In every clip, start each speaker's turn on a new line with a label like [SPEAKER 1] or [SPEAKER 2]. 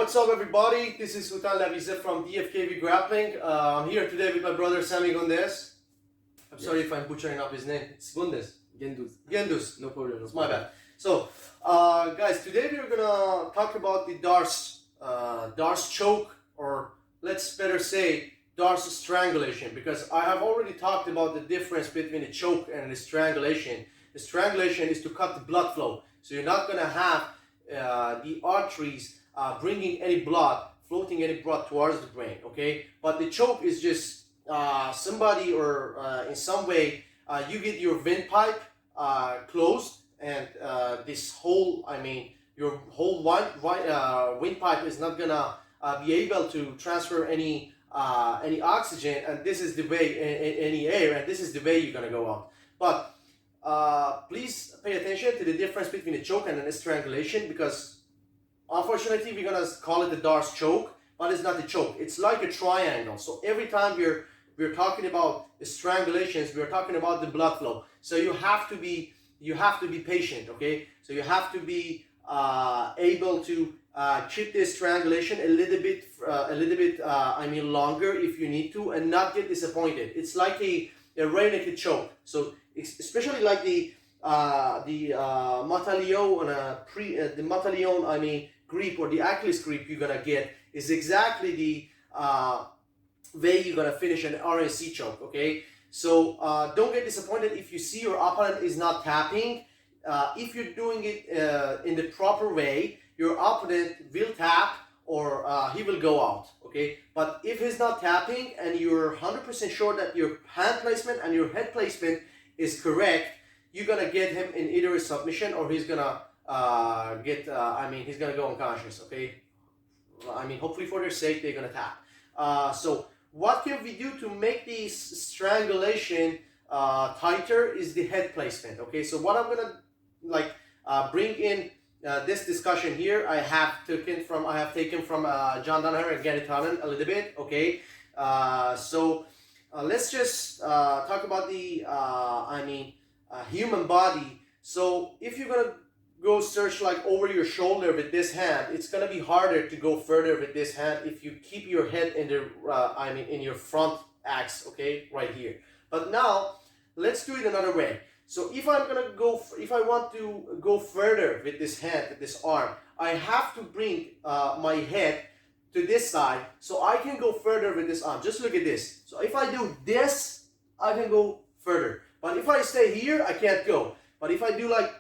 [SPEAKER 1] what's up everybody? This is Hootan LAVIZEH from DFKV Grappling. I'm here today with my brother Sammy Gundes. I'm sorry if I'm butchering up his name. It's Gundes. Gendus.
[SPEAKER 2] No problem.
[SPEAKER 1] It's my bad. So, guys, today we're gonna talk about the Darce choke, or let's better say Darce strangulation, because I have already talked about the difference between a choke and a strangulation. The strangulation is to cut the blood flow, so you're not gonna have the arteries bringing any blood, floating any blood towards the brain, okay? But the choke is just somebody or in some way you get your windpipe closed, and this whole, your whole windpipe is not gonna be able to transfer any oxygen, and this is the way, any air, and this is the way you're gonna go out. But please pay attention to the difference between a choke and a strangulation, because unfortunately we're gonna call it the Darce choke, but it's not a choke. It's like a triangle. So every time we're talking about the strangulations, we're talking about the blood flow. So you have to be patient, okay? So you have to be able to keep this strangulation a little bit longer if you need to, and not get disappointed. It's like a rear naked choke. So especially like the Matalion grip, or the Achilles grip you're gonna get, is exactly the way you're gonna finish an RNC choke, okay? So don't get disappointed if you see your opponent is not tapping. If you're doing it in the proper way, your opponent will tap, or he will go out, okay? But if he's not tapping and you're 100% sure that your hand placement and your head placement is correct, you're gonna get him in either a submission, or he's gonna he's gonna go unconscious, okay? Hopefully for their sake, they're gonna tap. So what can we do to make this strangulation tighter is the head placement, okay? So what I'm gonna bring in this discussion here, I have taken from John Danaher and Gary Talon a little bit, okay? Let's just talk about the human body. So if you're gonna go search like over your shoulder with this hand, it's gonna be harder to go further with this hand if you keep your head in the in your front axe, okay, right here. But now let's do it another way. So if I want to go further with this hand, with this arm, I have to bring my head to this side so I can go further with this arm. Just look at this. So if I do this, I can go further. But if I stay here, I can't go. But if I do like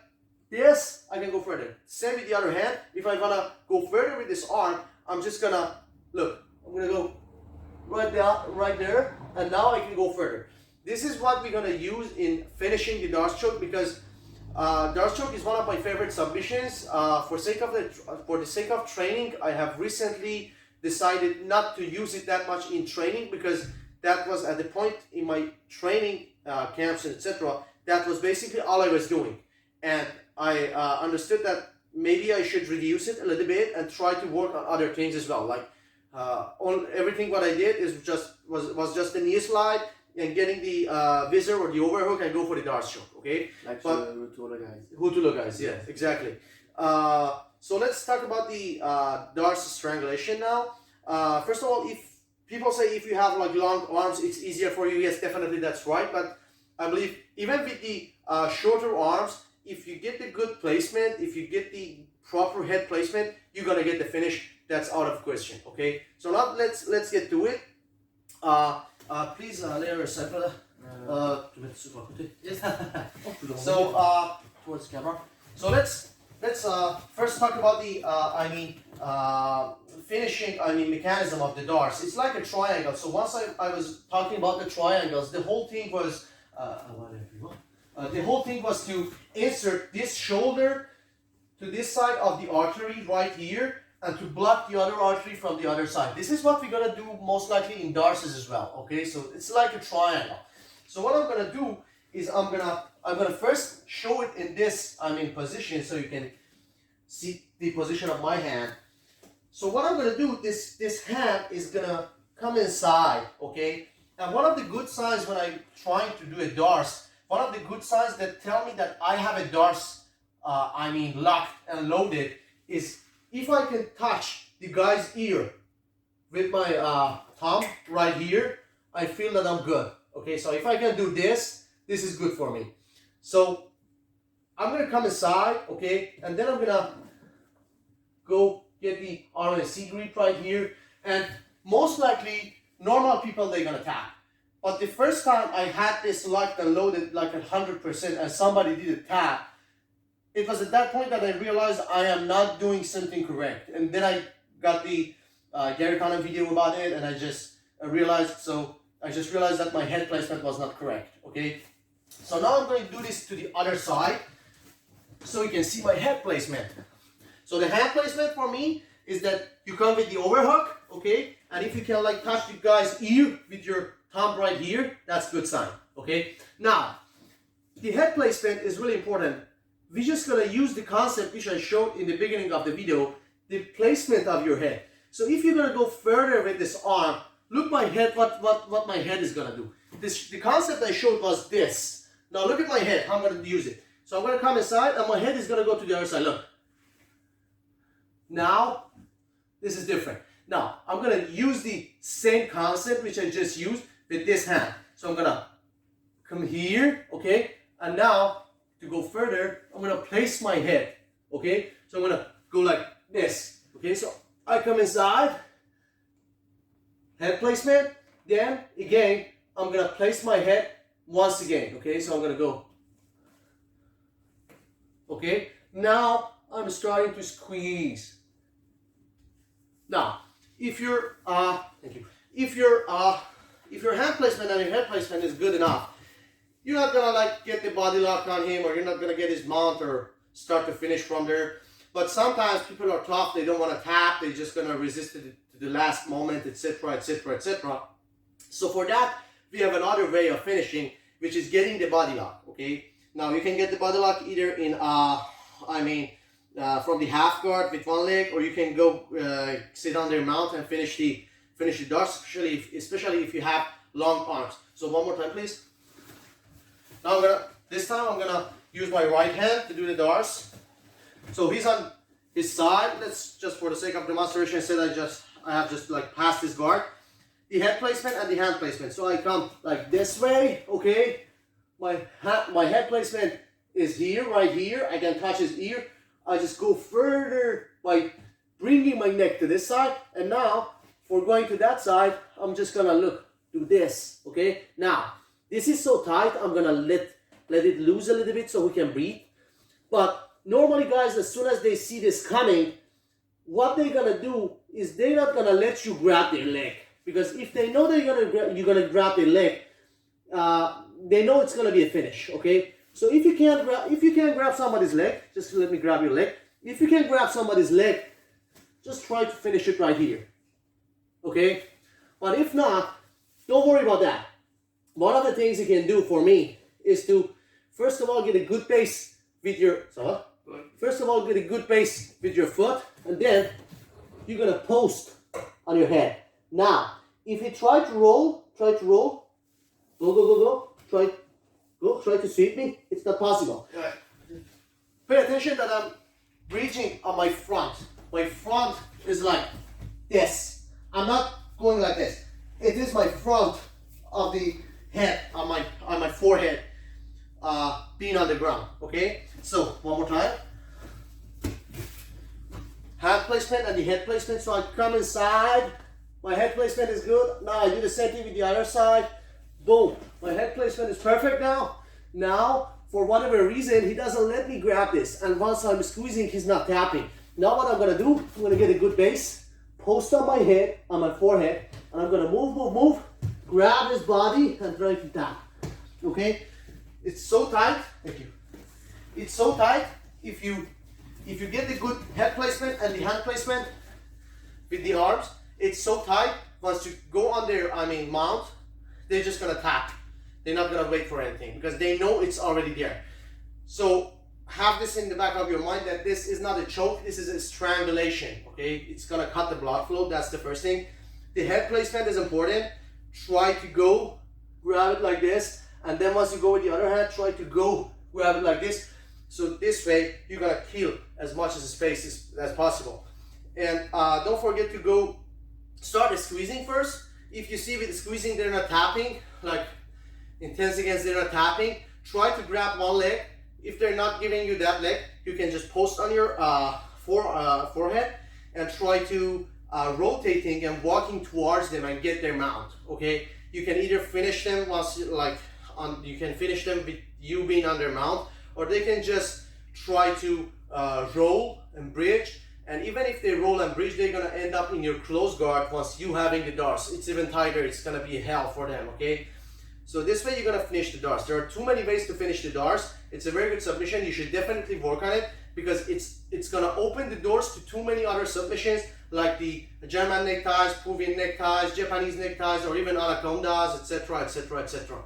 [SPEAKER 1] this, I can go further. Same with the other hand. If I wanna go further with this arm, I'm just gonna, look, I'm gonna go right there, and now I can go further. This is what we're gonna use in finishing the Darce choke, because Darce choke is one of my favorite submissions. For the sake of training, I have recently decided not to use it that much in training, because that was at the point in my training camps and etc. That was basically all I was doing, and I understood that maybe I should reduce it a little bit and try to work on other things as well. Like everything what I did is was just the knee slide and getting the visor or the overhook and go for the Darce choke, okay?
[SPEAKER 2] Like Hootan
[SPEAKER 1] LAVIZEH. Guys, yeah, exactly. So let's talk about the Darce strangulation now. First of all, if people say if you have like long arms, it's easier for you. Yes, definitely that's right. But I believe even with the shorter arms, if you get the good placement, if you get the proper head placement, you're gonna get the finish. That's out of question. Okay. So now let's get to it. Please layer aside. So towards camera. So let's first talk about the finishing mechanism of the Darce. It's like a triangle. So once I was talking about the triangles, the whole thing was to insert this shoulder to this side of the artery right here, and to block the other artery from the other side. This is what we're gonna do most likely in Darces as well. Okay, so it's like a triangle. So what I'm gonna do is I'm gonna first show it in this position, so you can see the position of my hand. So what I'm gonna do, this hand is gonna come inside, okay? And one of the good signs when I'm trying to do a Darce, one of the good signs that tell me that I have a Darce locked and loaded, is if I can touch the guy's ear with my thumb right here, I feel that I'm good. Okay, so if I can do this, this is good for me. So I'm gonna come inside, okay, and then I'm gonna go get the RNC grip right here, and most likely normal people, they're gonna tap. But the first time I had this locked and loaded like 100% and somebody did a tap, it was at that point that I realized I am not doing something correct. And then I got the Gary Conner video about it, and I just realized that my head placement was not correct, okay? So now I'm going to do this to the other side so you can see my head placement. So the hand placement for me is that you come with the overhook, okay? And if you can like touch the guy's ear with your thumb right here, that's good sign, okay? Now, the head placement is really important. We're just gonna use the concept which I showed in the beginning of the video, the placement of your head. So if you're gonna go further with this arm, look my head, what my head is gonna do. The concept I showed was this. Now look at my head, how I'm gonna use it. So I'm gonna come inside and my head is gonna go to the other side, look. Now, this is different. Now, I'm gonna use the same concept which I just used with this hand. So I'm gonna come here, okay? And now, to go further, I'm gonna place my head, okay? So I'm gonna go like this, okay? So I come inside, head placement, then again, I'm gonna place my head once again, okay? So I'm gonna go, okay? Now, I'm starting to squeeze. Now, if your if your hand placement and your head placement is good enough, you're not gonna like get the body lock on him, or you're not gonna get his mount or start to finish from there. But sometimes people are tough, they don't want to tap, they're just gonna resist it to the last moment, etc., etc., etc. So for that, we have another way of finishing, which is getting the body lock. Okay. Now you can get the body lock either in from the half guard with one leg, or you can go sit on their mount and finish the Darce, especially if you have long arms. So one more time, please. Now this time I'm gonna use my right hand to do the Darce. So he's on his side. Let's just, for the sake of demonstration, say I have just like passed this guard. The head placement and the hand placement. So I come like this way, okay? My head placement is here, right here. I can touch his ear. I just go further by bringing my neck to this side. And now, for going to that side, I'm just gonna do this, okay? Now, this is so tight, I'm gonna let it loose a little bit so we can breathe. But normally, guys, as soon as they see this coming, what they're gonna do is they're not gonna let you grab their leg. Because if they know that you're gonna grab their leg, they know it's gonna be a finish, okay? So if you can't grab somebody's leg, just let me grab your leg. If you can grab somebody's leg, just try to finish it right here, okay? But if not, don't worry about that. One of the things you can do for me is to, first of all, get a good base with your, get a good base with your foot, and then you're gonna post on your head. Now, if you try to roll, go, try to sweep me, it's not possible. Right. Pay attention that I'm reaching on my front. My front is like this. I'm not going like this. It is my front of the head, on my forehead, being on the ground, okay? So, one more time. Hand placement and the head placement. So I come inside, my head placement is good. Now I do the same thing with the other side. Boom, my head placement is perfect now. Now, for whatever reason, he doesn't let me grab this. And once I'm squeezing, he's not tapping. Now what I'm gonna do, I'm gonna get a good base, post on my head, on my forehead, and I'm gonna move, grab his body, and try to tap. Okay? It's so tight, thank you. It's so tight, if you get the good head placement and the hand placement with the arms, it's so tight, once you go on their, mount, they're just gonna tap. They're not gonna wait for anything because they know it's already there. So have this in the back of your mind that this is not a choke, this is a strangulation, okay? It's gonna cut the blood flow, that's the first thing. The head placement is important. Try to go, grab it like this, and then once you go with the other hand, try to go, grab it like this. So this way, you're gonna kill as much of the space as possible. And don't forget to go start squeezing first. If you see with squeezing they're not tapping, like in 10 seconds they're not tapping, try to grab one leg. If they're not giving you that leg, you can just post on your forehead and try to rotating and walking towards them and get their mount. Okay, you can either finish them once you can finish them with you being on their mount, or they can just try to roll and bridge. And even if they roll and bridge, they're gonna end up in your close guard once you having the Darce. It's even tighter. It's gonna be hell for them. Okay, so this way you're gonna finish the Darce. There are too many ways to finish the Darce. It's a very good submission. You should definitely work on it because it's gonna open the doors to too many other submissions like the German neckties, Peruvian neckties, Japanese neckties, or even anacondas, etc., etc., etc.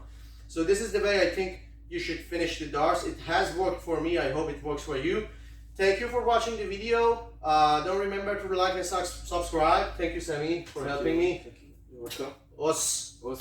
[SPEAKER 1] So this is the way I think you should finish the Darce. It has worked for me. I hope it works for you. Thank you for watching the video. Don't remember to like and subscribe. Thank you, Sami, for helping me.
[SPEAKER 2] Thank you. You're welcome.
[SPEAKER 1] Os.
[SPEAKER 2] Os.